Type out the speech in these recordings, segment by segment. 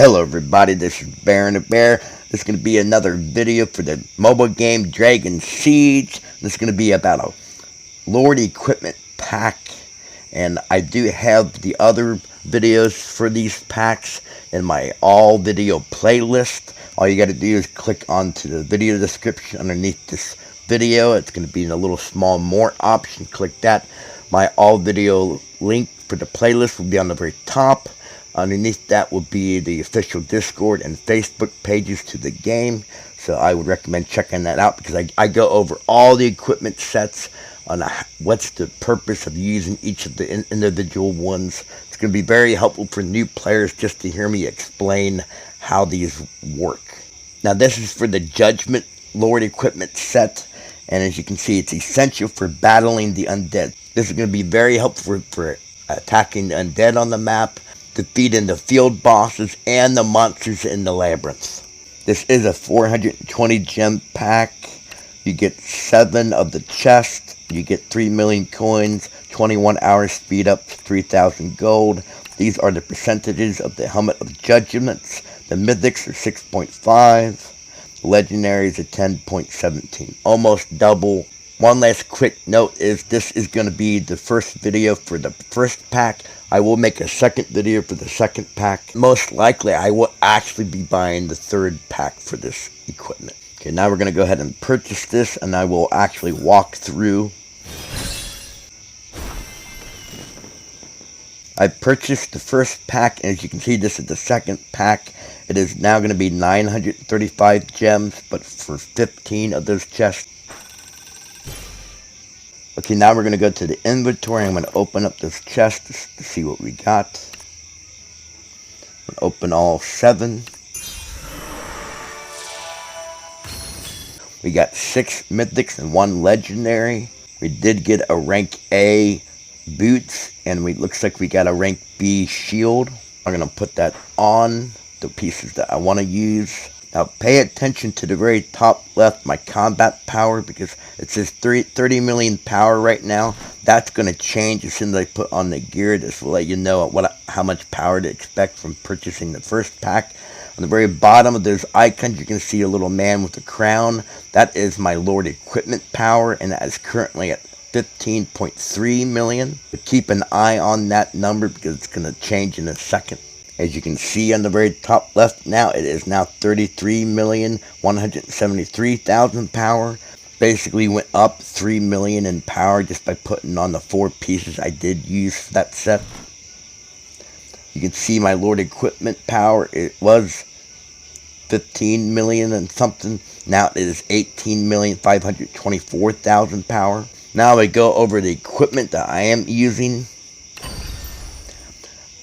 Hello everybody, this is Baron the Bear. This is going to be another video for the mobile game Dragon Siege. This is going to be about a Lord equipment pack. And I do have the other videos for these packs in my all video playlist. All you got to do is click onto the video description underneath this video. It's going to be in a little small more option. Click that. My all video link for the playlist will be on the very top. Underneath that will be the official Discord and Facebook pages to the game. So I would recommend checking that out because I go over all the equipment sets on what's the purpose of using each of the individual ones. It's going to be very helpful for new players just to hear me explain how these work. Now this is for the Judgement Lord equipment set. And as you can see, it's essential for battling the undead. This is going to be very helpful for attacking the undead on the map, defeating the field bosses and the monsters in the labyrinths. This is a 420 gem pack. You get 7 of the chest. You get 3 million coins, 21 hours speed up, 3,000 gold. These are the percentages of the Helmet of Judgments. The mythics are 6.5. Legendaries are 10.17. Almost double. One last quick note is this is going to be the first video for the first pack. I will make a second video for the second pack. Most likely I will actually be buying the third pack for this equipment. Okay, now we're going to go ahead and purchase this and I will actually walk through. I purchased the first pack, and as you can see, this is the second pack. It is now going to be 935 gems, but for 15 of those chests. Okay, now we're going to go to the inventory. I'm going to open up this chest to see what we got. I'm going to open all 7. We got 6 mythics and 1 legendary. We did get a rank A boots, and looks like we got a rank B shield. I'm going to put that on the pieces that I want to use. Now pay attention to the very top left, my combat power, because it says 30 million power right now. That's going to change as soon as I put on the gear. This will let you know how much power to expect from purchasing the first pack. On the very bottom of those icons, you can see a little man with a crown. That is my Lord equipment power, and that is currently at 15.3 million. But keep an eye on that number because it's going to change in a second. As you can see on the very top left now, it is now 33,173,000 power. Basically went up 3 million in power just by putting on the 4 pieces I did use for that set. You can see my Lord equipment power. It was 15 million and something. Now it is 18,524,000 power. Now I go over the equipment that I am using.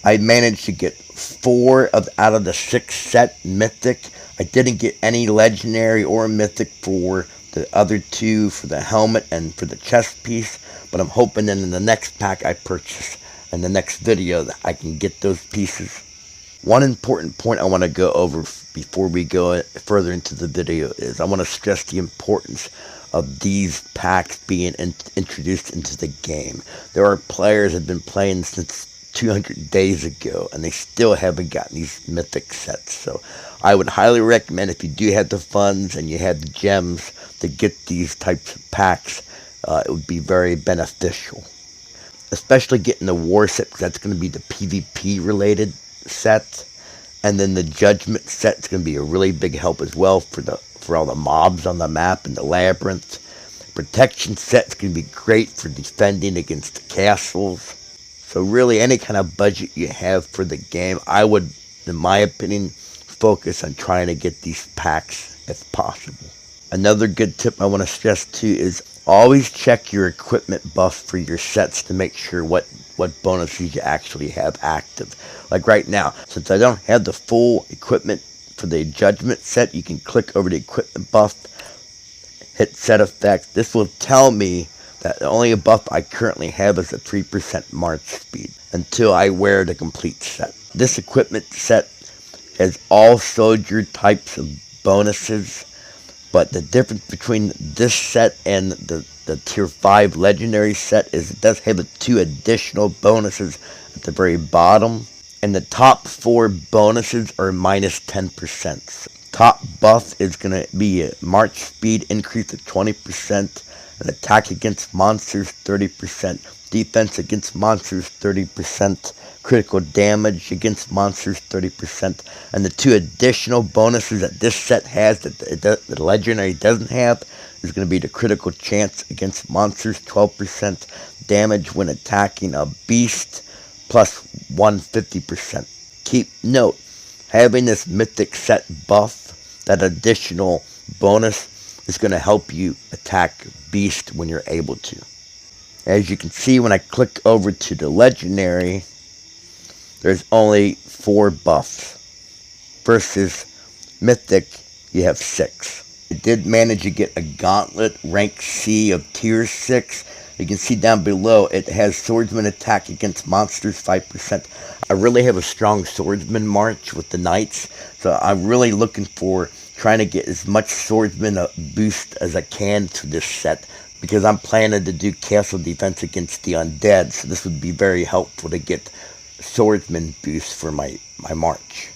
I managed to get 4 out of the 6 set mythic. I didn't get any legendary or mythic for the other 2, for the helmet and for the chest piece. But I'm hoping that in the next pack I purchase, in the next video, that I can get those pieces. One important point I want to go over before we go further into the video is I want to stress the importance of these packs being introduced into the game. There are players that have been playing since 200 days ago and they still haven't gotten these mythic sets. So I would highly recommend, if you do have the funds and you have the gems to get these types of packs, it would be very beneficial. Especially getting the war set, because that's going to be the PvP related set. And then the Judgment set is going to be a really big help as well for all the mobs on the map and the labyrinth. Protection set is going to be great for defending against the castles. So really, any kind of budget you have for the game, I would, in my opinion, focus on trying to get these packs if possible. Another good tip I want to stress too is always check your equipment buff for your sets to make sure what bonuses you actually have active. Like right now, since I don't have the full equipment for the Judgment set, you can click over the equipment buff, hit set effects. This will tell me that the only buff I currently have is a 3% march speed until I wear the complete set. This equipment set has all soldier types of bonuses, but the difference between this set and the tier 5 legendary set is it does have 2 additional bonuses at the very bottom. And the top 4 bonuses are minus 10%. Top buff is going to be a March speed increase of 20%, an attack against monsters 30%, defense against monsters 30%, critical damage against monsters 30%, and the 2 additional bonuses that this set has that the legendary doesn't have is going to be the critical chance against monsters 12%, damage when attacking a beast plus 150%. Keep note, having this mythic set buff, that additional bonus is going to help you attack beast when you're able to. As you can see, when I click over to the legendary, there's only 4 buffs. Versus mythic, you have 6. I did manage to get a gauntlet rank C of tier 6. You can see down below, it has swordsman attack against monsters 5%. I really have a strong swordsman march with the knights, so I'm really looking for trying to get as much swordsman boost as I can to this set, because I'm planning to do castle defense against the undead, so this would be very helpful to get swordsman boost for my march.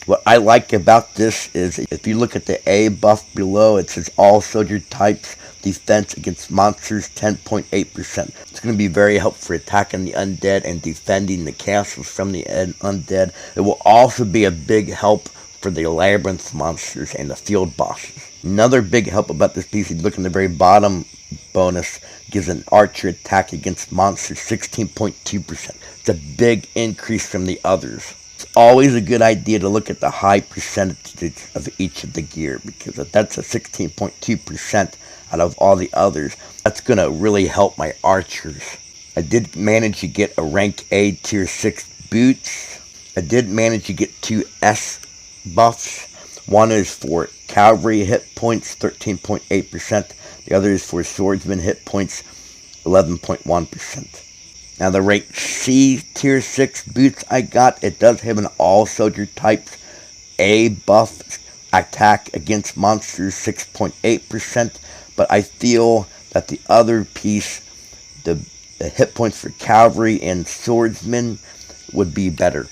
What I like about this is, if you look at the A buff below, it says all soldier types defense against monsters 10.8%. It's going to be very helpful for attacking the undead and defending the castles from the undead. It will also be a big help for the labyrinth monsters and the field bosses. Another big help about this piece, if you look in the very bottom bonus, gives an archer attack against monsters 16.2%. It's a big increase from the others. It's always a good idea to look at the high percentages of each of the gear, because if that's a 16.2% out of all the others, that's going to really help my archers. I did manage to get a rank A tier 6 boots. I did manage to get 2 S buffs. One is for cavalry hit points 13.8%. The other is for swordsman hit points 11.1%. Now the rank C tier 6 boots I got, it does have an all soldier types A buff, attack against monsters 6.8%, but I feel that the other piece, the hit points for cavalry and swordsmen, would be better,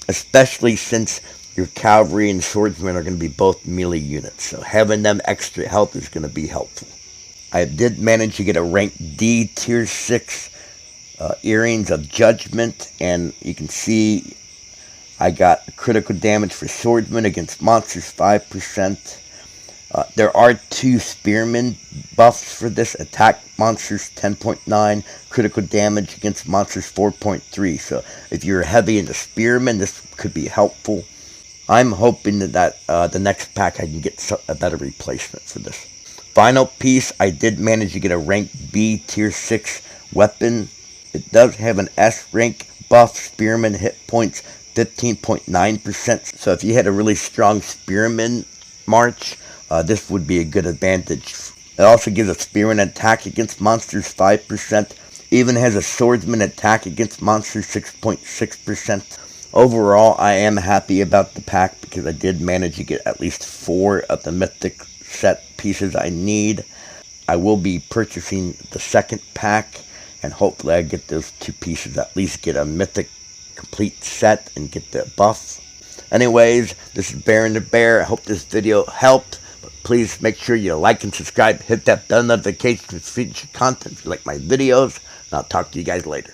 especially since your cavalry and swordsmen are going to be both melee units, so having them extra health is going to be helpful. I did manage to get a rank D tier 6 earrings of Judgement, and you can see I got critical damage for swordsmen against monsters 5%. There are 2 spearmen buffs for this, attack monsters 10.9, critical damage against monsters 4.3. So if you're heavy into spearmen, this could be helpful. I'm hoping that the next pack I can get a better replacement for this. Final piece, I did manage to get a rank B tier 6 weapon. It does have an S rank buff, spearman hit points 15.9%. So if you had a really strong spearman march, this would be a good advantage. It also gives a spearman attack against monsters 5%. Even has a swordsman attack against monsters 6.6%. Overall, I am happy about the pack because I did manage to get at least 4 of the mythic set pieces I need. I will be purchasing the second pack, and hopefully I get those 2 pieces, at least get a mythic complete set and get the buff. Anyways, this is Baron the Bear. I hope this video helped. But please make sure you like and subscribe. Hit that bell notification for future content if you like my videos. And I'll talk to you guys later.